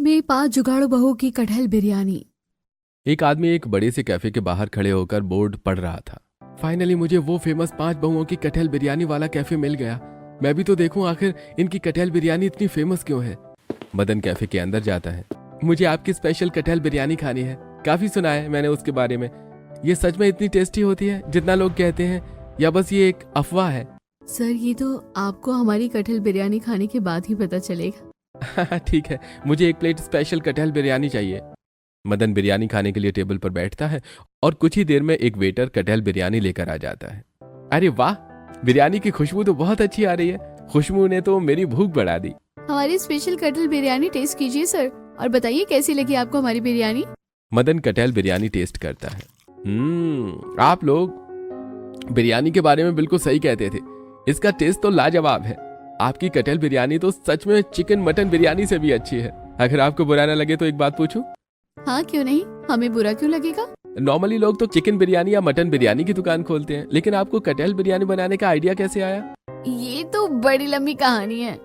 में 5 जुगाड़ू बहू की कटहल बिरयानी। एक आदमी एक बड़े से कैफे के बाहर खड़े होकर बोर्ड पढ़ रहा था। फाइनली मुझे वो फेमस 5 बहुओं की कटहल बिरयानी वाला कैफे मिल गया। मैं भी तो देखूं आखिर इनकी कटहल बिरयानी इतनी फेमस क्यों है। मदन कैफे के अंदर जाता है। मुझे आपकी स्पेशल कटहल बिरयानी खानी है। काफी सुना है मैंने उसके बारे में। ये सच में इतनी टेस्टी होती है जितना लोग कहते हैं, या बस ये एक अफवाह है? सर ये तो आपको हमारी कटहल बिरयानी खाने के बाद ही पता चलेगा। ठीक है, मुझे एक प्लेट स्पेशल कटहल बिरयानी चाहिए। मदन बिरयानी खाने के लिए टेबल पर बैठता है और कुछ ही देर में एक वेटर कटहल बिरयानी लेकर आ जाता है। अरे वाह, बिरयानी की खुशबू तो बहुत अच्छी आ रही है। खुशबू ने तो मेरी भूख बढ़ा दी। हमारी स्पेशल कटहल बिरयानी टेस्ट कीजिए सर, और बताइए कैसी लगी आपको हमारी बिरयानी। मदन कटहल बिरयानी टेस्ट करता है। आप लोग बिरयानी के बारे में बिल्कुल सही कहते थे। इसका टेस्ट तो लाजवाब है। आपकी कटहल बिरयानी तो सच में चिकन मटन बिरयानी से भी अच्छी है। अगर आपको बुरा ना लगे तो एक बात पूछूं? हाँ क्यों नहीं, हमें बुरा क्यों लगेगा। नॉर्मली लोग तो चिकन बिरयानी या मटन बिरयानी की दुकान खोलते हैं, लेकिन आपको कटहल बिरयानी बनाने का आइडिया कैसे आया? ये तो बड़ी लंबी कहानी है।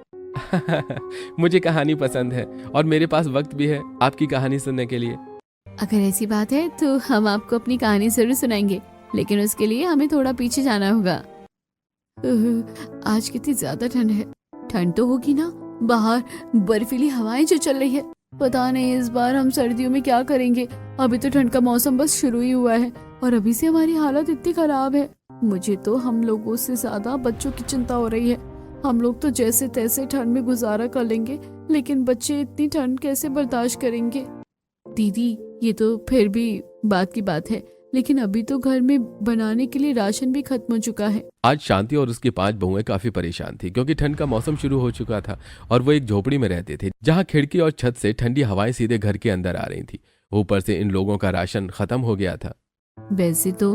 मुझे कहानी पसंद है और मेरे पास वक्त भी है आपकी कहानी सुनने के लिए। अगर ऐसी बात है तो हम आपको अपनी कहानी जरूर सुनाएंगे, लेकिन उसके लिए हमें थोड़ा पीछे जाना होगा। आज कितनी ज्यादा ठंड है। ठंड तो होगी ना, बाहर बर्फीली हवाएं जो चल रही है। पता नहीं इस बार हम सर्दियों में क्या करेंगे। अभी तो ठंड का मौसम बस शुरू ही हुआ है और अभी से हमारी हालत इतनी खराब है। मुझे तो हम लोगों से ज्यादा बच्चों की चिंता हो रही है। हम लोग तो जैसे तैसे ठंड में गुजारा कर लेंगे, लेकिन बच्चे इतनी ठंड कैसे बर्दाश्त करेंगे। दीदी ये तो फिर भी बात की बात है, लेकिन अभी तो घर में बनाने के लिए राशन भी खत्म हो चुका है। आज शांति और उसकी 5 बहुएं काफी परेशान थी, क्योंकि ठंड का मौसम शुरू हो चुका था और वो एक झोपड़ी में रहते थे जहां खिड़की और छत से ठंडी हवाएं सीधे घर के अंदर आ रही थी। ऊपर से इन लोगों का राशन खत्म हो गया था। वैसे तो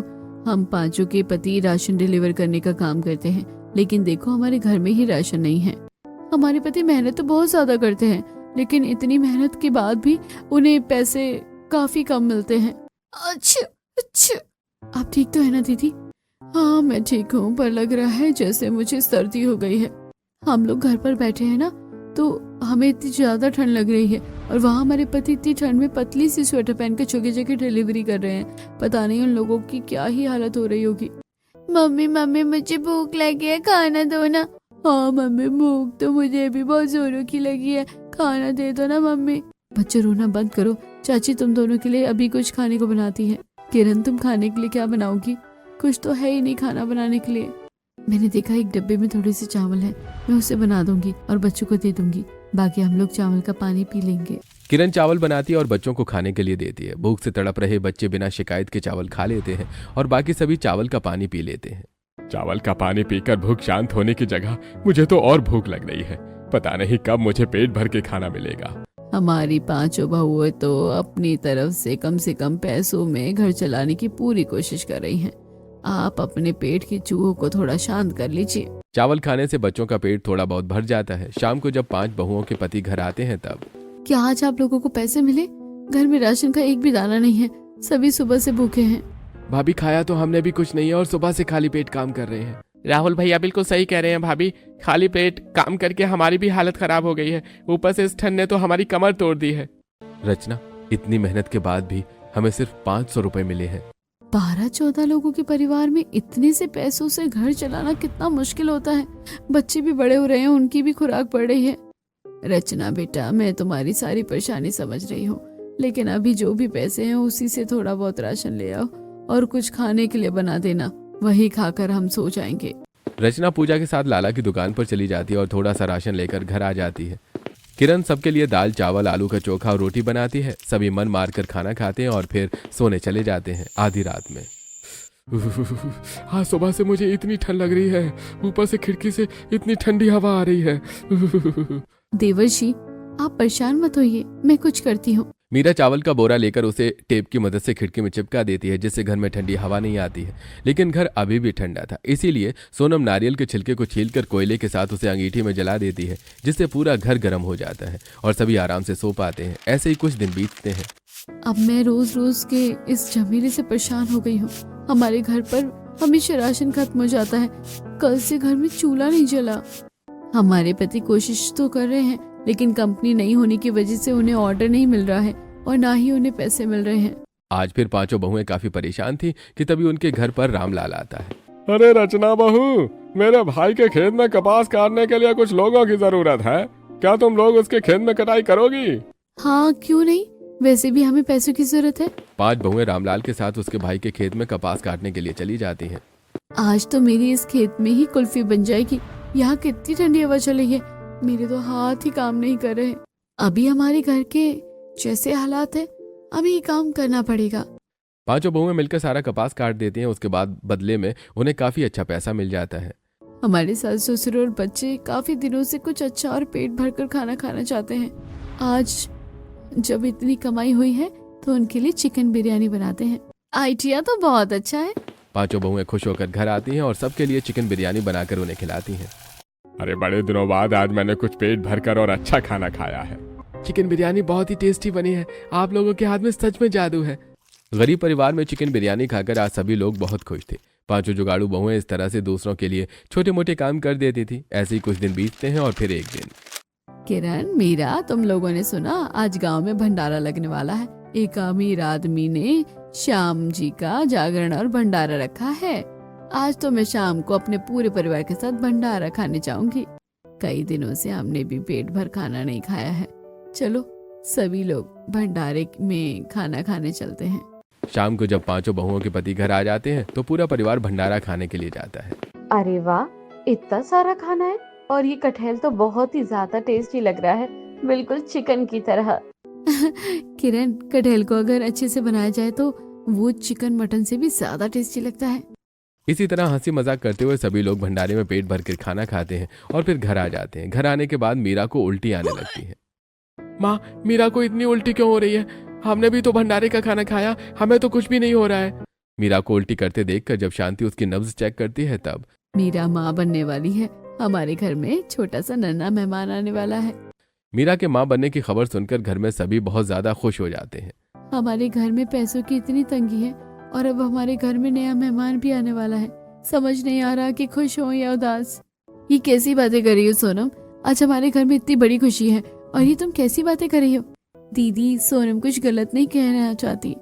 हम पांचों के पति राशन डिलीवर करने का काम करते हैं, लेकिन देखो हमारे घर में ही राशन नहीं है। हमारे पति मेहनत तो बहुत ज्यादा करते हैं, लेकिन इतनी मेहनत के बाद भी उन्हें पैसे काफी कम मिलते हैं। अच्छा, आप ठीक तो है ना दीदी? हाँ मैं ठीक हूँ, पर लग रहा है जैसे मुझे सर्दी हो गई है। हम लोग घर पर बैठे हैं ना, तो हमें इतनी ज्यादा ठंड लग रही है, और वहाँ हमारे पति इतनी ठंड में पतली सी स्वेटर पहनकर जगह जगह डिलीवरी कर रहे हैं। पता नहीं उन लोगों की क्या ही हालत हो रही होगी। मम्मी मुझे भूख लगी है, खाना दो ना। हाँ मम्मी, भूख तो मुझे भी बहुत जोरों की लगी है, खाना दे दो ना मम्मी। बच्चे रोना बंद करो, चाची तुम दोनों के लिए अभी कुछ खाने को बनाती है। किरण तुम खाने के लिए क्या बनाओगी? कुछ तो है ही नहीं खाना बनाने के लिए। मैंने देखा एक डब्बे में थोड़े से चावल है, मैं उसे बना दूंगी और बच्चों को दे दूंगी। बाकी हम लोग चावल का पानी पी लेंगे। किरण चावल बनाती है और बच्चों को खाने के लिए देती है। भूख से तड़प रहे बच्चे बिना शिकायत के चावल खा लेते हैं और बाकी सभी चावल का पानी पी लेते हैं। चावल का पानी पीकर भूख शांत होने की जगह मुझे तो और भूख लग रही है। पता नहीं कब मुझे पेट भर के खाना मिलेगा। हमारी 5 बहुएं तो अपनी तरफ से कम पैसों में घर चलाने की पूरी कोशिश कर रही हैं। आप अपने पेट की चूहों को थोड़ा शांत कर लीजिए। चावल खाने से बच्चों का पेट थोड़ा बहुत भर जाता है। शाम को जब 5 बहुओं के पति घर आते हैं तब। क्या आज आप लोगों को पैसे मिले? घर में राशन का एक भी दाना नहीं है, सभी सुबह से भूखे हैं। भाभी, खाया तो हमने भी कुछ नहीं है और सुबह से खाली पेट काम कर रहे हैं। राहुल भैया बिल्कुल सही कह रहे हैं भाभी, खाली पेट काम करके हमारी भी हालत खराब हो गई है। ऊपर से इस ठंड ने तो हमारी कमर तोड़ दी है। रचना, इतनी मेहनत के बाद भी हमें सिर्फ 500 रुपए मिले हैं। 12-14 लोगों के परिवार में इतने से पैसों से घर चलाना कितना मुश्किल होता है। बच्चे भी बड़े हो रहे हैं, उनकी भी खुराक बढ़ रही है। रचना बेटा, मैं तुम्हारी सारी परेशानी समझ रही हूँ, लेकिन अभी जो भी पैसे हैं उसी से थोड़ा बहुत राशन ले आओ और कुछ खाने के लिए बना देना, वही खाकर हम सो जाएंगे। रचना पूजा के साथ लाला की दुकान पर चली जाती है और थोड़ा सा राशन लेकर घर आ जाती है। किरण सबके लिए दाल चावल आलू का चोखा और रोटी बनाती है। सभी मन मार कर खाना खाते हैं और फिर सोने चले जाते हैं आधी रात में। आज सुबह से मुझे इतनी ठंड लग रही है, ऊपर से खिड़की से इतनी ठंडी हवा आ रही है। देवर्षि आप परेशान मत होइए, मैं कुछ करती हूँ। मीरा चावल का बोरा लेकर उसे टेप की मदद से खिड़की में चिपका देती है, जिससे घर में ठंडी हवा नहीं आती है। लेकिन घर अभी भी ठंडा था, इसीलिए सोनम नारियल के छिलके को छीलकर कोयले के साथ उसे अंगीठी में जला देती है, जिससे पूरा घर गर्म हो जाता है और सभी आराम से सो पाते हैं। ऐसे ही कुछ दिन बीतते हैं। अब मैं रोज रोज के इस झमेले से परेशान हो गई हूँ। हमारे घर पर हमेशा राशन खत्म हो जाता है। कल से घर में चूल्हा नहीं जला। हमारे पति कोशिश तो कर रहे हैं, लेकिन कंपनी नहीं होने की वजह से उन्हें ऑर्डर नहीं मिल रहा है और ना ही उन्हें पैसे मिल रहे हैं। आज फिर पांचों बहुएं काफी परेशान थी कि तभी उनके घर पर रामलाल आता है। अरे रचना बहू, मेरे भाई के खेत में कपास काटने के लिए कुछ लोगों की जरूरत है, क्या तुम लोग उसके खेत में कटाई करोगी? हाँ क्यों नहीं, वैसे भी हमें पैसों की जरूरत है। 5 बहुएं रामलाल के साथ उसके भाई के खेत में कपास काटने के लिए चली जाती हैं। आज तो मेरी इस खेत में ही कुल्फी बन जाएगी। यहाँ कितनी ठंडी हवा चल रही है, मेरे तो हाथ ही काम नहीं कर रहे। अभी हमारे घर के जैसे हालात है, हमें ये काम करना पड़ेगा। पांचों बहुएं मिलकर सारा कपास काट देती हैं। उसके बाद बदले में उन्हें काफी अच्छा पैसा मिल जाता है। हमारे सास ससुर और बच्चे काफी दिनों से कुछ अच्छा और पेट भरकर खाना खाना चाहते हैं। आज जब इतनी कमाई हुई है तो उनके लिए चिकन बिरयानी बनाते हैं। आइडिया तो बहुत अच्छा है। पांचों बहुएं खुश होकर घर आती हैं और सबके लिए चिकन बिरयानी बनाकर उन्हें खिलाती हैं। अरे बड़े दिनों बाद आज मैंने कुछ पेट भरकर और अच्छा खाना खाया है। चिकन बिरयानी बहुत ही टेस्टी बनी है, आप लोगों के हाथ में सच में जादू है। गरीब परिवार में चिकन बिरयानी खाकर आज सभी लोग बहुत खुश थे। पांचों जुगाड़ू बहुएं इस तरह से दूसरों के लिए छोटे मोटे काम कर देती थी। ऐसे ही कुछ दिन बीतते हैं और फिर एक दिन। किरण, मीरा, तुम लोगों ने सुना आज गांव में भंडारा लगने वाला है। एक अमीर आदमी ने श्याम जी का जागरण और भंडारा रखा है। आज तो मैं शाम को अपने पूरे परिवार के साथ भंडारा खाने जाऊंगी। कई दिनों से हमने भी पेट भर खाना नहीं खाया है। चलो सभी लोग भंडारे में खाना खाने चलते हैं। शाम को जब पांचों बहुओं के पति घर आ जाते हैं तो पूरा परिवार भंडारा खाने के लिए जाता है। अरे वाह, इतना सारा खाना है और ये कटहल तो बहुत ही ज्यादा टेस्टी लग रहा है, बिल्कुल चिकन की तरह। किरण, कटहल को अगर अच्छे से बनाया जाए तो वो चिकन मटन से भी ज्यादा टेस्टी लगता है। इसी तरह हंसी मजाक करते हुए सभी लोग भंडारे में पेट भर कर खाना खाते हैं और फिर घर आ जाते हैं। घर आने के बाद मीरा को उल्टी आने लगती है। माँ, मीरा को इतनी उल्टी क्यों हो रही है? हमने भी तो भंडारे का खाना खाया, हमें तो कुछ भी नहीं हो रहा है। मीरा को उल्टी करते देखकर जब शांति उसकी नब्ज चेक करती है तब। मीरा माँ बनने वाली है, हमारे घर में छोटा सा नन्हा मेहमान आने वाला है। मीरा के माँ बनने की खबर सुनकर घर में सभी बहुत ज्यादा खुश हो जाते हैं। हमारे घर में पैसों की इतनी तंगी है और अब हमारे घर में नया मेहमान भी आने वाला है। समझ नहीं आ रहा कि खुश हो या उदास। ये कैसी बातें कर रही हो सोनम? आज हमारे घर में इतनी बड़ी खुशी है और ये तुम कैसी बातें कर रही हो? दीदी, सोनम कुछ गलत नहीं कहना चाहती,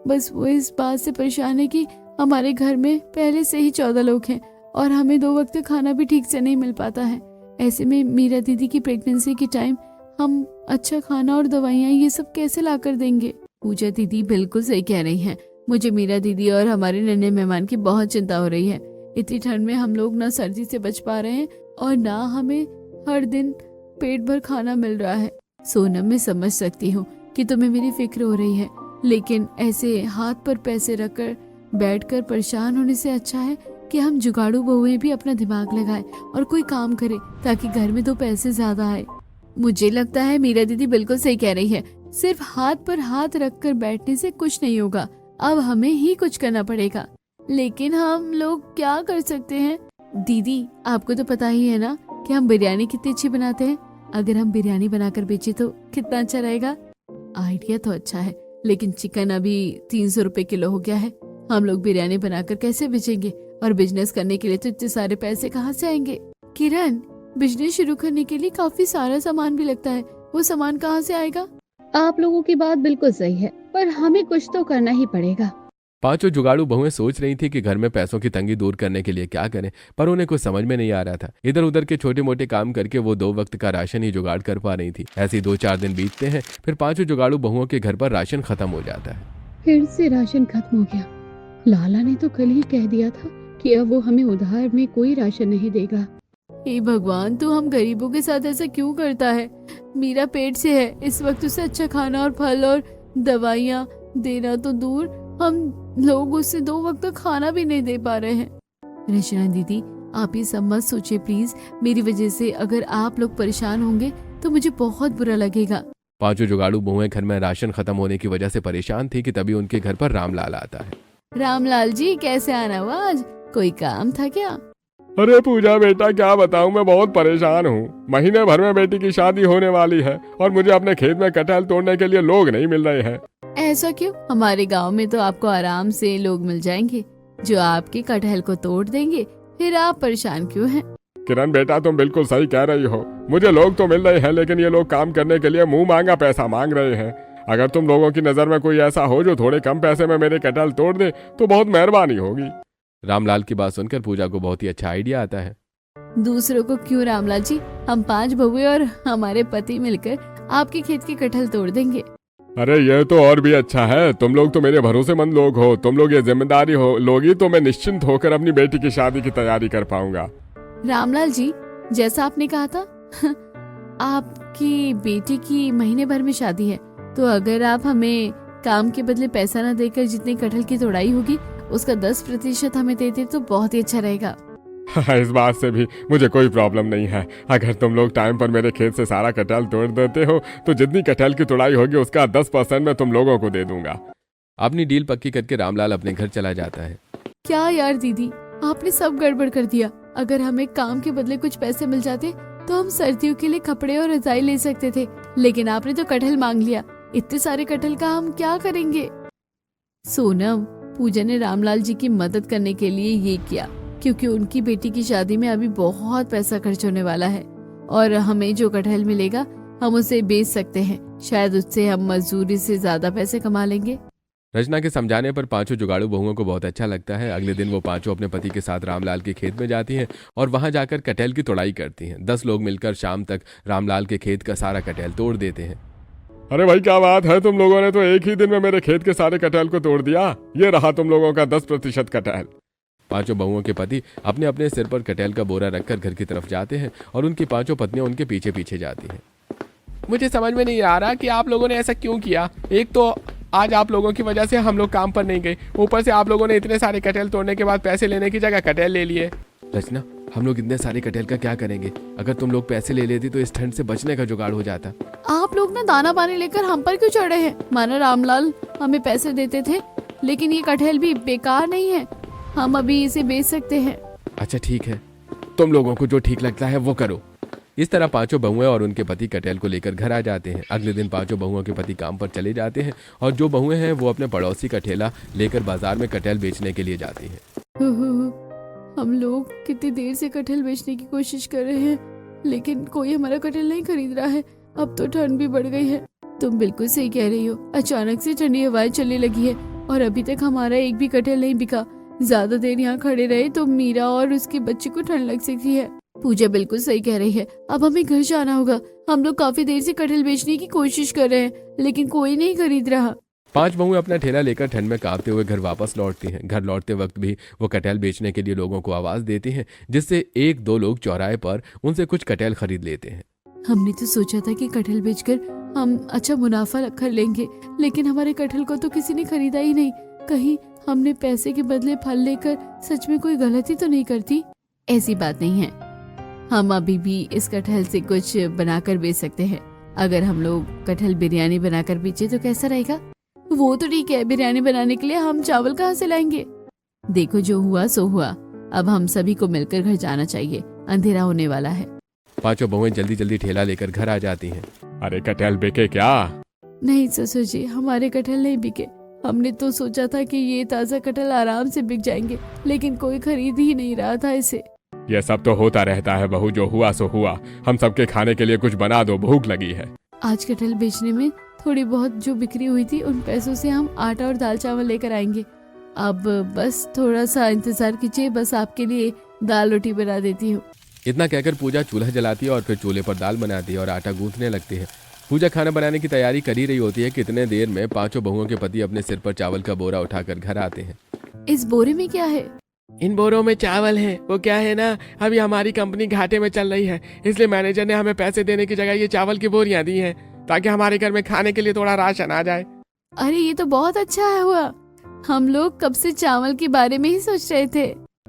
बस वो इस बात से परेशान है कि हमारे घर में पहले से ही 14 लोग हैं और हमें 2 वक्त खाना भी ठीक से नहीं मिल पाता है। ऐसे में मीरा दीदी की प्रेगनेंसी के टाइम हम अच्छा खाना और दवाइयाँ ये सब कैसे ला कर देंगे? पूजा दीदी बिल्कुल सही कह रही हैं। मुझे मीरा दीदी और हमारे नन्हे मेहमान की बहुत चिंता हो रही है। इतनी ठंड में हम लोग ना सर्दी से बच पा रहे हैं और ना हमें हर दिन पेट भर खाना मिल रहा है। सोनम, मैं समझ सकती हूँ कि तुम्हें मेरी फिक्र हो रही है, लेकिन ऐसे हाथ पर पैसे रखकर बैठकर परेशान होने से अच्छा है कि हम जुगाड़ू बहुएं भी अपना दिमाग लगाएं और कोई काम करे ताकि घर में 2 पैसे ज्यादा आए। मुझे लगता है मीरा दीदी बिल्कुल सही कह रही है। सिर्फ हाथ पर हाथ रखकर बैठने से कुछ नहीं होगा, अब हमें ही कुछ करना पड़ेगा। लेकिन हम लोग क्या कर सकते हैं? दीदी, आपको तो पता ही है ना कि हम बिरयानी कितनी अच्छी बनाते हैं। अगर हम बिरयानी बनाकर बेचे तो कितना अच्छा रहेगा। आइडिया तो अच्छा है, लेकिन चिकन अभी 300 रुपए किलो हो गया है। हम लोग बिरयानी बनाकर कैसे बेचेंगे? और बिजनेस करने के लिए तो इतने सारे पैसे कहाँ से आएंगे? किरण, बिजनेस शुरू करने के लिए काफी सारा सामान भी लगता है, वो सामान कहाँ से आएगा? आप लोगों की बात बिल्कुल सही है, पर हमें कुछ तो करना ही पड़ेगा। पांचों जुगाड़ू बहुएं सोच रही थी कि घर में पैसों की तंगी दूर करने के लिए क्या करें, पर उन्हें कुछ समझ में नहीं आ रहा था। इधर उधर के छोटे मोटे काम करके वो 2 वक्त का राशन ही जुगाड़ कर पा रही थी। ऐसे ही 2-4 दिन बीतते हैं, फिर पांचों जुगाड़ू बहुओं के घर पर राशन खत्म हो जाता है। फिर से राशन खत्म हो गया। लाला ने तो कल ही कह दिया था कि अब वो हमें उधार में कोई राशन नहीं देगा। हे भगवान, तू हम गरीबों के साथ ऐसा क्यों करता है? मेरा पेट से है, इस वक्त उसे अच्छा खाना और फल और दवाइयाँ देना तो दूर, हम लोग उससे 2 वक्त खाना भी नहीं दे पा रहे हैं। रचना दीदी, आप ये सब मत सोचिए प्लीज। मेरी वजह से अगर आप लोग परेशान होंगे तो मुझे बहुत बुरा लगेगा। पांचों जुगाड़ू बहुएं घर में राशन खत्म होने की वजह से परेशान थी कि तभी उनके घर पर रामलाल आता है। रामलाल जी, कैसे आना हुआ आज? कोई काम था क्या? अरे पूजा बेटा, क्या बताऊं, मैं बहुत परेशान हूँ। महीने भर में बेटी की शादी होने वाली है और मुझे अपने खेत में कटहल तोड़ने के लिए लोग नहीं मिल रहे हैं। ऐसा क्यों? हमारे गांव में तो आपको आराम से लोग मिल जाएंगे जो आपके कटहल को तोड़ देंगे, फिर आप परेशान क्यों हैं? किरण बेटा, तुम बिल्कुल सही कह रही हो। मुझे लोग तो मिल रहे हैं, लेकिन ये लोग काम करने के लिए मुंह मांगा पैसा मांग रहे हैं। अगर तुम लोगों की नजर में कोई ऐसा हो जो थोड़े कम पैसे में मेरे कटहल तोड़ दे तो बहुत मेहरबानी होगी। रामलाल की बात सुनकर पूजा को बहुत ही अच्छा आइडिया आता है। दूसरों को क्यों रामलाल जी, हम 5 बहुएं और हमारे पति मिलकर आपके खेत के कटहल तोड़ देंगे। अरे ये तो और भी अच्छा है। तुम लोग तो मेरे भरोसेमंद लोग हो। तुम लोग ये जिम्मेदारी हो लोगी तो मैं निश्चिंत होकर अपनी बेटी की शादी की तैयारी कर पाऊंगा। रामलाल जी, जैसा आपने कहा था आपकी बेटी की महीने भर में शादी है, तो अगर आप हमें काम के बदले पैसा न देकर जितने कटहल की तोड़ाई होगी उसका 10% हमें देते तो बहुत ही अच्छा रहेगा। इस बात से भी मुझे कोई प्रॉब्लम नहीं है। अगर तुम लोग टाइम पर मेरे खेत से सारा कटहल तोड़ देते हो तो जितनी कटहल की तोड़ाई होगी उसका 10% मैं तुम लोगों को दे दूंगा। अपनी डील पक्की करके रामलाल अपने घर चला जाता है। क्या यार दीदी, आपने सब गड़बड़ कर दिया। अगर हमें काम के बदले कुछ पैसे मिल जाते तो हम सर्दियों के लिए कपड़े और रजाई ले सकते थे, लेकिन आपने तो कटहल मांग लिया। इतने सारे कटहल का हम क्या करेंगे। सोनम, पूजा ने रामलाल जी की मदद करने के लिए ये किया क्योंकि उनकी बेटी की शादी में अभी बहुत पैसा खर्च होने वाला है और हमें जो कटहल मिलेगा हम उसे बेच सकते हैं। शायद उससे हम मजदूरी से ज्यादा पैसे कमा लेंगे। रचना के समझाने पर पांचों जुगाड़ू बहुओं को बहुत अच्छा लगता है। अगले दिन वो पांचों अपने पति के साथ रामलाल के खेत में जाती हैं और वहां जाकर कटहल की तोड़ाई करती हैं। 10 लोग मिलकर शाम तक रामलाल के खेत का सारा कटहल तोड़ देते हैं। अरे भाई क्या बात है, तुम लोगों ने तो एक ही दिन में मेरे खेत के सारे कटहल को तोड़ दिया। ये रहा तुम लोगों का 10% कटहल। पांचों बहुओं के पति अपने अपने सिर पर कटहल का बोरा रखकर घर की तरफ जाते हैं और उनकी पांचों पत्नियां उनके पीछे पीछे जाती हैं। मुझे समझ में नहीं आ रहा कि आप लोगों ने ऐसा क्यों किया। एक तो आज आप लोगों की वजह से हम लोग काम पर नहीं गए, ऊपर से आप लोगों ने इतने सारे कटहल तोड़ने के बाद पैसे लेने की जगह कटहल ले लिए। रचना, हम लोग इतने सारे कटहल का क्या करेंगे। अगर तुम लोग पैसे ले लेती तो इस ठंड से बचने का जुगाड़ हो जाता। आप लोग ना दाना पानी लेकर हम पर क्यों चढ़े हैं। माना रामलाल हमें पैसे देते थे, लेकिन ये कटहल भी बेकार नहीं है, हम अभी इसे बेच सकते हैं। अच्छा ठीक है, तुम लोगों को जो ठीक लगता है वो करो। इस तरह पांचों बहुएं और उनके पति कटहल को लेकर घर आ जाते हैं। अगले दिन पांचों बहुओं के पति काम पर चले जाते हैं और जो बहुएं हैं वो अपने पड़ोसी का ठेला लेकर बाजार में कटहल बेचने के लिए जाती हैं। हम लोग कितनी देर से कटहल बेचने की कोशिश कर रहे हैं, लेकिन कोई हमारा कटहल नहीं खरीद रहा है। अब तो ठंड भी बढ़ गई है। तुम बिल्कुल सही कह रही हो, अचानक से ठंडी हवाएं चलने लगी है और अभी तक हमारा एक भी कटहल नहीं बिका। ज्यादा देर यहाँ खड़े रहे तो मीरा और उसके बच्चे को ठंड लग सकती है। पूजा बिल्कुल सही कह रही है, अब हमें घर जाना होगा। हम लोग काफी देर से कटहल बेचने की कोशिश कर रहे हैं, लेकिन कोई नहीं खरीद रहा। 5 बहुएं अपना ठेला लेकर ठंड में कांपते हुए घर वापस लौटती हैं। घर लौटते वक्त भी वो कटहल बेचने के लिए लोगों को आवाज देती हैं, जिससे 1-2 लोग चौराहे पर उनसे कुछ कटहल खरीद लेते हैं। हमने तो सोचा था कि कटहल बेचकर हम अच्छा मुनाफा कर लेंगे, लेकिन हमारे कटहल को तो किसी ने खरीदा ही नहीं। कहीं हमने पैसे के बदले फल लेकर सच में कोई गलती तो नहीं करती। ऐसी बात नहीं है, हम अभी भी इस कटहल से कुछ बनाकर बेच सकते हैं। अगर हम लोग कटहल बिरयानी बनाकर बेचे तो कैसा रहेगा। वो तो ठीक है, बिरयानी बनाने के लिए हम चावल कहाँ से लाएंगे। देखो जो हुआ सो हुआ, अब हम सभी को मिलकर घर जाना चाहिए, अंधेरा होने वाला है। पांचों बहुएं जल्दी जल्दी ठेला लेकर घर आ जाती हैं। अरे कटहल बिके क्या? नहीं ससुर जी, हमारे कटहल नहीं बिके। हमने तो सोचा था कि ये ताज़ा कटहल आराम से बिक जाएंगे, लेकिन कोई खरीद ही नहीं रहा था इसे। ये सब तो होता रहता है बहू, जो हुआ सो हुआ। हम सबके खाने के लिए कुछ बना दो, भूख लगी है। आज कटहल बेचने में थोड़ी बहुत जो बिक्री हुई थी उन पैसों से हम आटा और दाल चावल लेकर आएंगे। अब बस थोड़ा सा इंतजार कीजिए, बस आपके लिए दाल रोटी बना देती हूँ। इतना कहकर पूजा चूल्हा जलाती है और फिर चूल्हे पर दाल बनाती है और आटा गूंथने लगती है। पूजा खाना बनाने की तैयारी कर ही रही होती है कि इतने देर में पांचों बहुओं के पति अपने सिर पर चावल का बोरा उठाकर घर आते हैं। इस बोरे में क्या है? इन बोरों में चावल है। वो क्या है ना, अभी हमारी कंपनी घाटे में चल रही है, इसलिए मैनेजर ने हमें पैसे देने की जगह ये चावल की बोरियां दी हैं ताकि हमारे घर में खाने के लिए थोड़ा राशन आ जाए। अरे ये तो बहुत अच्छा है हुआ, हम लोग कब से चावल के बारे में ही सोच रहे थे।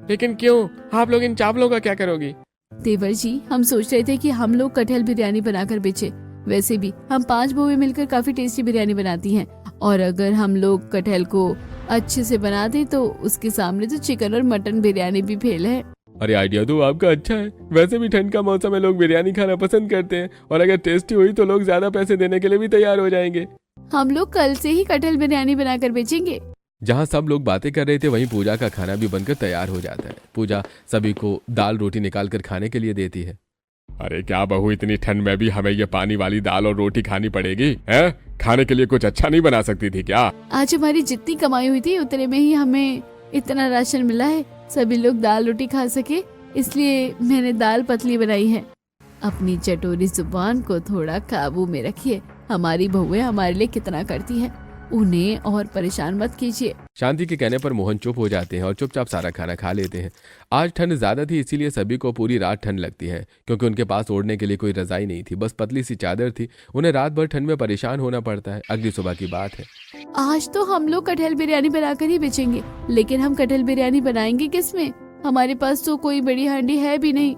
लेकिन क्यों, आप लोग इन चावलों का क्या करोगी? देवर जी, हम सोच रहे थे कि हम लोग कटहल बिरयानी बनाकर बेचे। वैसे भी हम 5 बहुएं मिलकर काफी टेस्टी बिरयानी बनाती हैं, और अगर हम लोग कटहल को अच्छे से बना दे तो उसके सामने तो चिकन और मटन बिरयानी भी फेल है। अरे आइडिया तो आपका अच्छा है। वैसे भी ठंड का मौसम है, लोग बिरयानी खाना पसंद करते हैं, और अगर टेस्टी हुई तो लोग ज्यादा पैसे देने के लिए भी तैयार हो जाएंगे। हम लोग कल से ही कटहल बिरयानी बनाकर बेचेंगे। जहाँ सब लोग बातें कर रहे थे वहीं पूजा का खाना भी बनकर तैयार हो जाता है। पूजा सभी को दाल रोटी निकाल कर खाने के लिए देती है। अरे क्या बहू, इतनी ठंड में भी हमें ये पानी वाली दाल और रोटी खानी पड़ेगी है? खाने के लिए कुछ अच्छा नहीं बना सकती थी क्या? आज हमारी जितनी कमाई हुई थी उतने में ही हमें इतना राशन मिला है, सभी लोग दाल रोटी खा सके, इसलिए मैंने दाल पतली बनाई है। अपनी चटोरी जुबान को थोड़ा काबू में रखिए। हमारी बहुएं हमारे लिए कितना करती है, उन्हें और परेशान मत कीजिए। शांति के कहने पर मोहन चुप हो जाते हैं और चुपचाप सारा खाना खा लेते हैं। आज ठंड ज्यादा थी, इसीलिए सभी को पूरी रात ठंड लगती है, क्योंकि उनके पास ओढ़ने के लिए कोई रजाई नहीं थी, बस पतली सी चादर थी। उन्हें रात भर ठंड में परेशान होना पड़ता है। अगली सुबह की बात है। आज तो हम लोग कटहल बिरयानी बनाकर ही बेचेंगे, लेकिन हम कटहल बिरयानी बनाएंगे किसमें? हमारे पास तो कोई बड़ी हांडी है भी नहीं।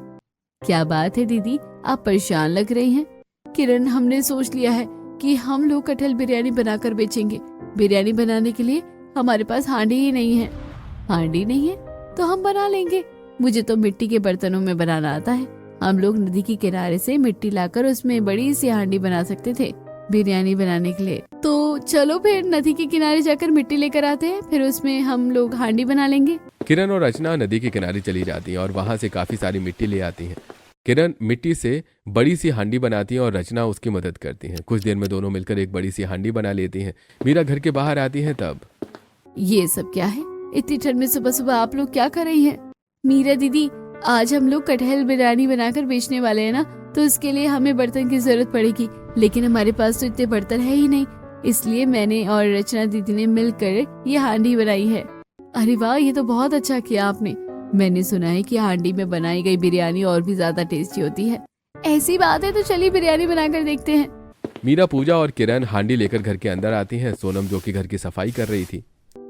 क्या बात है दीदी, आप परेशान लग रही हैं। किरण, हमने सोच लिया है कि हम लोग कटहल बिरयानी बनाकर बेचेंगे। बिरयानी बनाने के लिए हमारे पास हांडी ही नहीं है। हांडी नहीं है तो हम बना लेंगे। मुझे तो मिट्टी के बर्तनों में बनाना आता है। हम लोग नदी के किनारे से मिट्टी लाकर उसमें बड़ी सी हांडी बना सकते थे बिरयानी बनाने के लिए। तो चलो फिर नदी के किनारे जाकर मिट्टी लेकर आते हैं, फिर उसमें हम लोग हांडी बना लेंगे। किरण और रचना नदी के किनारे चली जाती हैं और वहां से काफी सारी मिट्टी ले आती हैं। किरण मिट्टी से बड़ी सी हांडी बनाती है और रचना उसकी मदद करती हैं। कुछ देर में दोनों मिलकर एक बड़ी सी हांडी बना लेती हैं। मीरा घर के बाहर आती है तब। ये सब क्या है? इतनी ठंड में सुबह सुबह आप लोग क्या कर रही हैं? मीरा दीदी, आज हम लोग कटहल बिरयानी बनाकर बेचने वाले हैं ना, तो इसके लिए हमें बर्तन की जरूरत पड़ेगी, लेकिन हमारे पास तो इतने बर्तन है ही नहीं, इसलिए मैंने और रचना दीदी ने मिलकर ये हांडी बनाई है। अरे वाह, ये तो बहुत अच्छा किया आपने। मैंने सुना है कि हांडी में बनाई गई बिरयानी और भी ज्यादा टेस्टी होती है। ऐसी बात है तो चलिए बिरयानी बनाकर देखते हैं। मीरा, पूजा और किरण हांडी लेकर घर के अंदर आती हैं। सोनम जो कि घर की सफाई कर रही थी।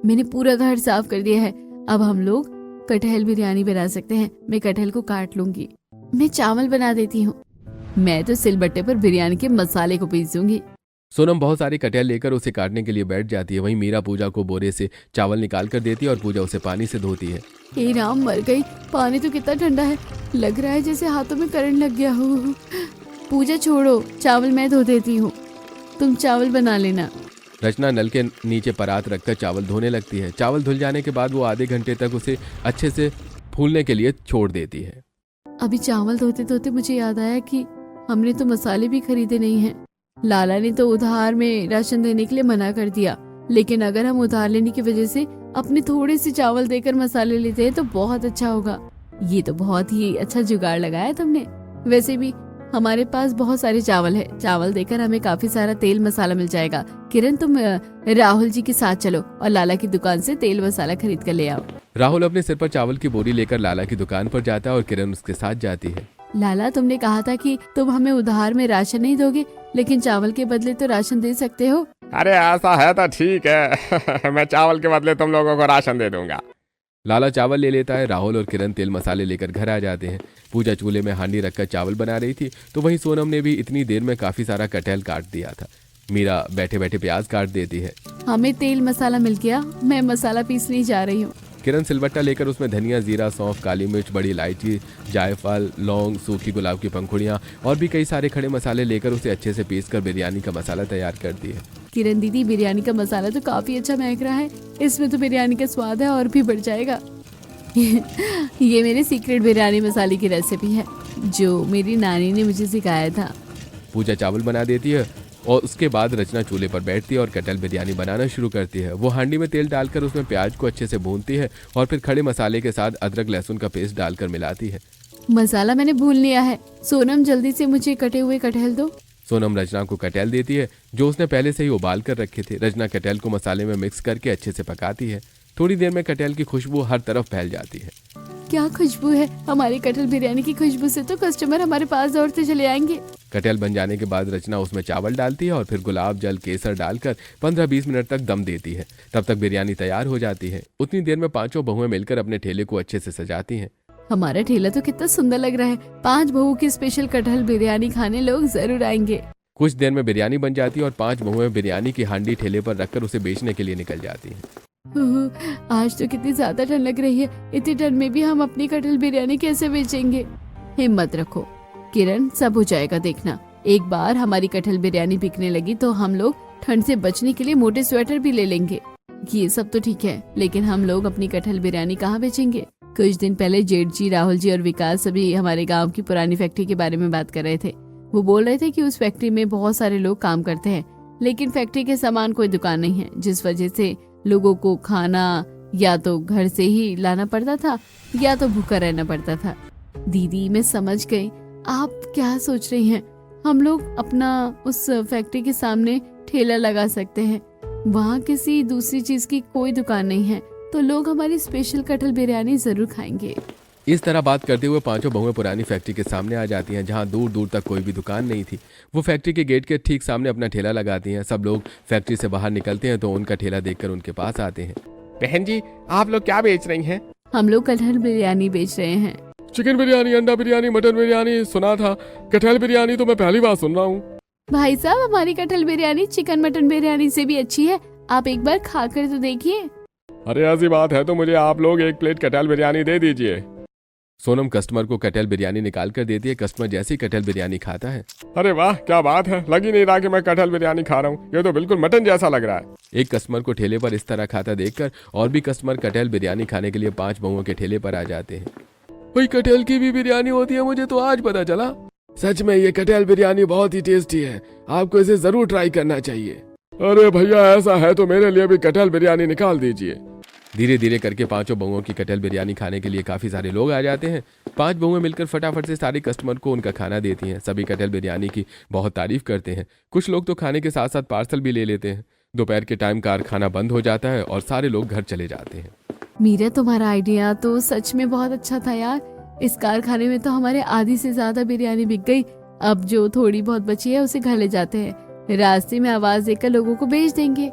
मैंने पूरा घर साफ कर दिया है, अब हम लोग कटहल बिरयानी बना सकते हैं। मैं कटहल को काट लूंगी। मैं चावल बना देती हूँ। मैं तो सिलबट्टे पर बिरयानी के मसाले को पीसूंगी। सोनम बहुत सारी कटहल लेकर उसे काटने के लिए बैठ जाती है। वहीं मीरा पूजा को बोरे से चावल निकाल कर देती है और पूजा उसे पानी से धोती है। हे राम, मर गई। पानी तो कितना ठंडा है, लग रहा है जैसे हाथों में करंट लग गया हो। पूजा छोड़ो, चावल मैं धो देती हूँ, तुम चावल बना लेना। रचना नल के नीचे परात रखकर चावल धोने लगती है। चावल धुल जाने के बाद वो आधे घंटे तक उसे अच्छे से फूलने के लिए छोड़ देती है। अभी चावल धोते धोते मुझे याद आया कि हमने तो मसाले भी खरीदे नहीं हैं। लाला ने तो उधार में राशन देने के लिए मना कर दिया, लेकिन अगर हम उधार लेने की वजह से अपने थोड़े से चावल देकर मसाले लेते हैं तो बहुत अच्छा होगा। ये तो बहुत ही अच्छा जुगाड़ लगाया तुमने। वैसे भी हमारे पास बहुत सारे चावल है, चावल देकर हमें काफी सारा तेल मसाला मिल जाएगा। किरण, तुम राहुल जी के साथ चलो और लाला की दुकान से तेल मसाला खरीद कर ले आओ। राहुल अपने सिर पर चावल की बोरी लेकर लाला की दुकान पर जाता है और किरण उसके साथ जाती है। लाला, तुमने कहा था कि तुम हमें उधार में राशन नहीं दोगे, लेकिन चावल के बदले तो राशन दे सकते हो। अरे ऐसा है तो ठीक है मैं चावल के बदले तुम लोगों को राशन दे दूंगा। लाला चावल ले लेता है। राहुल और किरण तेल मसाले लेकर घर आ जाते हैं। पूजा चूल्हे में हांडी रखकर चावल बना रही थी, तो वहीं सोनम ने भी इतनी देर में काफी सारा कटहल काट दिया था। मीरा बैठे बैठे प्याज काट देती है। हमें तेल मसाला मिल गया, मैं मसाला पीसने जा रही हूँ। किरण सिलबट्टा लेकर उसमें धनिया, जीरा, सौंफ, काली मिर्च, बड़ी इलायची, जायफल, लौंग, सूखी गुलाब की पंखुड़ियाँ और भी कई सारे खड़े मसाले लेकर उसे अच्छे से पीसकर बिरयानी का मसाला तैयार करती है। किरण दीदी, बिरयानी का मसाला तो काफी अच्छा महक रहा है, इसमें तो बिरयानी का स्वाद है और भी बढ़ जाएगा। ये मेरे सीक्रेट बिरयानी मसाले की रेसिपी है जो मेरी नानी ने मुझे सिखाया था। पूजा चावल बना देती है और उसके बाद रचना चूल्हे पर बैठती है और कटहल बिरयानी बनाना शुरू करती है। वो हांडी में तेल डालकर उसमें प्याज को अच्छे से भूनती है और फिर खड़े मसाले के साथ अदरक लहसुन का पेस्ट डालकर मिलाती है। मसाला मैंने भून लिया है। सोनम, जल्दी से मुझे कटे हुए कटहल दो। सोनम रचना को कटहल देती है जो उसने पहले से ही उबाल कर रखे थे। रचना कटहल को मसाले में मिक्स करके अच्छे से पकाती है। थोड़ी देर में कटहल की खुशबू हर तरफ फैल जाती है। क्या खुशबू है! हमारी कटहल बिरयानी की खुशबू से तो कस्टमर हमारे पास दौड़ते चले आएंगे। कटहल बन जाने के बाद रचना उसमें चावल डालती है और फिर गुलाब जल, केसर डालकर 15-20 मिनट तक दम देती है। तब तक बिरयानी तैयार हो जाती है। उतनी देर में पांचों बहुएं मिलकर अपने ठेले को अच्छे से सजाती हैं। हमारा ठेला तो कितना सुंदर लग रहा है। 5 बहू की स्पेशल कटहल बिरयानी खाने लोग जरूर आएंगे। कुछ देर में बिरयानी बन जाती है और 5 बहुएं बिरयानी की हांडी ठेले पर रखकर उसे बेचने के लिए निकल जाती हैं। आज तो कितनी ज्यादा ठंड लग रही है। इतनी ठंड में भी हम अपनी कटहल बिरयानी कैसे बेचेंगे? हिम्मत रखो किरण, सब हो जाएगा देखना। एक बार हमारी कटहल बिरयानी बिकने लगी तो हम लोग ठंड से बचने के लिए मोटे स्वेटर भी ले लेंगे। ये सब तो ठीक है, लेकिन हम लोग अपनी कटहल बिरयानी कहाँ बेचेंगे? कुछ दिन पहले जेठ जी, राहुल जी और विकास सभी हमारे गांव की पुरानी फैक्ट्री के बारे में बात कर रहे थे। वो बोल रहे थे कि उस फैक्ट्री में बहुत सारे लोग काम करते हैं, लेकिन फैक्ट्री के सामान कोई दुकान नहीं है, जिस वजह से लोगों को खाना या तो घर से ही लाना पड़ता था या तो भूखा रहना पड़ता था। दीदी मैं समझ गई आप क्या सोच रही हैं। हम लोग अपना उस फैक्ट्री के सामने ठेला लगा सकते हैं, वहाँ किसी दूसरी चीज की कोई दुकान नहीं है, तो लोग हमारी स्पेशल कटहल बिरयानी जरूर खाएंगे। इस तरह बात करते हुए पांचों बहुएं पुरानी फैक्ट्री के सामने आ जाती हैं, जहां दूर दूर तक कोई भी दुकान नहीं थी। वो फैक्ट्री के गेट के ठीक सामने अपना ठेला लगाती हैं। सब लोग फैक्ट्री से बाहर निकलते हैं तो उनका ठेला देखकर उनके पास आते हैं। बहन जी, आप लोग क्या बेच रही हैं? हम लोग कटहल बिरयानी बेच रहे हैं। चिकन बिरयानी, अंडा बिरयानी, मटन बिरयानी सुना था, कटहल बिरयानी तो मैं पहली बार सुन रहा हूँ। भाई साहब, हमारी कटहल बिरयानी चिकन मटन बिरयानी से भी अच्छी है, आप एक बार खा कर तो देखिए। अरे ऐसी बात है तो मुझे आप लोग 1 प्लेट कटहल बिरयानी दे दीजिए। सोनम कस्टमर को कटहल बिरयानी निकाल कर देती है। कस्टमर जैसे ही कटहल बिरयानी खाता है, अरे वाह, क्या बात है, लग ही नहीं रहा कि मैं कटहल बिरयानी खा रहा हूँ, ये तो बिल्कुल मटन जैसा लग रहा है। एक कस्टमर को ठेले पर इस तरह खाता देखकर और भी कस्टमर कटहल बिरयानी खाने के लिए 5 बहुओं के ठेले पर आ जाते हैं। भाई, कटहल की भी बिरयानी होती है, मुझे तो आज पता चला। सच में ये कटहल बिरयानी बहुत ही टेस्टी है, आपको इसे जरूर ट्राई करना चाहिए। अरे भैया, ऐसा है तो मेरे लिए भी कटहल बिरयानी निकाल दीजिए। धीरे धीरे करके पांचों बहुओं की कटहल बिरयानी खाने के लिए काफी सारे लोग आ जाते हैं। 5 बहुएं मिलकर फटाफट से सारे कस्टमर को उनका खाना देती हैं। सभी कटहल बिरयानी की बहुत तारीफ करते हैं। कुछ लोग तो खाने के साथ साथ पार्सल भी ले लेते हैं। दोपहर के टाइम कारखाना बंद हो जाता है और सारे लोग घर चले जाते हैं। मीरा, तुम्हारा आइडिया तो सच में बहुत अच्छा था यार। इस कारखाने में तो हमारे आधी से ज्यादा बिरयानी बिक गई। अब जो थोड़ी बहुत बची है उसे घर ले जाते हैं, रास्ते में आवाज देकर लोगों को बेच देंगे।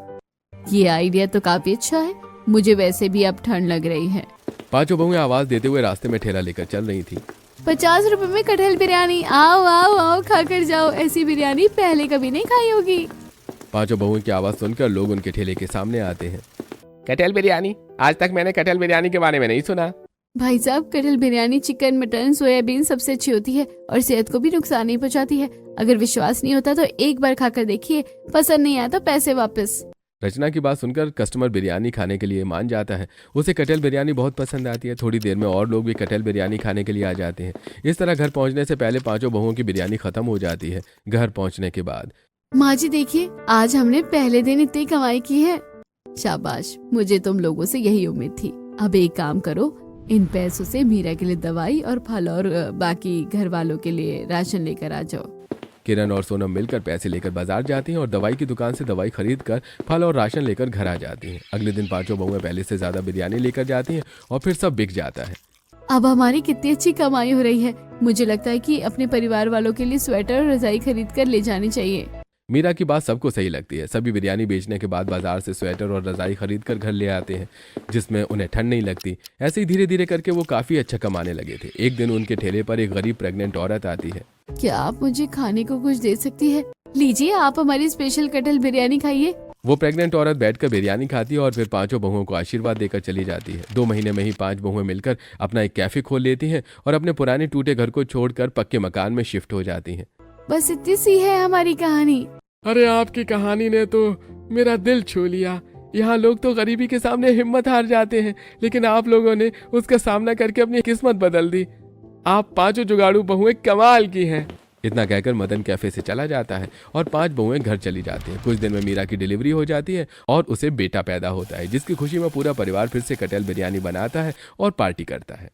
ये आइडिया तो काफी अच्छा है, मुझे वैसे भी अब ठंड लग रही है। पांचों बहुएं आवाज देते हुए रास्ते में ठेला लेकर चल रही थी। 50 रुपए में कटहल बिरयानी, आओ आओ आओ खा कर जाओ, ऐसी बिरयानी पहले कभी नहीं खाई होगी। पांचों बहुओं की आवाज सुनकर लोग उनके ठेले के सामने आते हैं। कटहल बिरयानी, आज तक मैंने कटहल बिरयानी के बारे में नहीं सुना। भाई साहब, कटहल बिरयानी चिकन मटन सोयाबीन सबसे अच्छी होती है और सेहत को भी नुकसान नहीं पहुंचाती है। अगर विश्वास नहीं होता तो एक बार खाकर देखिए, पसंद नहीं आया तो पैसे वापस। रचना की बात सुनकर कस्टमर बिरयानी खाने के लिए मान जाता है। उसे कटहल बिरयानी बहुत पसंद आती है। थोड़ी देर में और लोग भी कटहल बिरयानी खाने के लिए आ जाते हैं। इस तरह घर पहुंचने से पहले पांचों बहुओं की बिरयानी खत्म हो जाती है। घर पहुंचने के बाद, माँ जी देखिए, आज हमने पहले दिन इतनी कमाई की है। शाबाश, मुझे तुम लोगों से यही उम्मीद थी। अब एक काम करो, इन पैसों से मीरा के लिए दवाई और फल और बाकी घर वालों के लिए राशन लेकर आ जाओ। किरण और सोनम मिलकर पैसे लेकर बाजार जाती हैं और दवाई की दुकान से दवाई खरीद कर फल और राशन लेकर घर आ जाती हैं। अगले दिन पांचों बहुएं पहले से ज्यादा बिरयानी लेकर जाती हैं और फिर सब बिक जाता है। अब हमारी कितनी अच्छी कमाई हो रही है। मुझे लगता है कि अपने परिवार वालों के लिए स्वेटर और रजाई खरीद कर ले जानी चाहिए। मीरा की बात सबको सही लगती है। सभी बिरयानी बेचने के बाद बाजार से स्वेटर और रजाई खरीद कर घर ले आते हैं, जिसमें उन्हें ठंड नहीं लगती। ऐसे ही धीरे धीरे करके वो काफी अच्छा कमाने लगे थे। एक दिन उनके ठेले पर एक गरीब प्रेग्नेंट औरत आती है। क्या आप मुझे खाने को कुछ दे सकती है? लीजिए, आप हमारी स्पेशल कटहल बिरयानी खाइए। वो प्रेग्नेंट औरत बैठकर बिरयानी खाती है और फिर पांचों बहुओं को आशीर्वाद देकर चली जाती है। 2 महीने में ही 5 बहुएं मिलकर अपना एक कैफे खोल लेती हैं और अपने पुराने टूटे घर को छोड़कर पक्के मकान में शिफ्ट हो जाती हैं। बस इतनी सी है हमारी कहानी। अरे आपकी कहानी ने तो मेरा दिल छू लिया। यहाँ लोग तो गरीबी के सामने हिम्मत हार जाते हैं, लेकिन आप लोगों ने उसका सामना करके अपनी किस्मत बदल दी। आप पांचों जुगाड़ू बहुएं कमाल की हैं। इतना कहकर मदन कैफे से चला जाता है और 5 बहुएं घर चली जाती हैं। कुछ दिन में मीरा की डिलीवरी हो जाती है और उसे बेटा पैदा होता है, जिसकी खुशी में पूरा परिवार फिर से कटहल बिरयानी बनाता है और पार्टी करता है।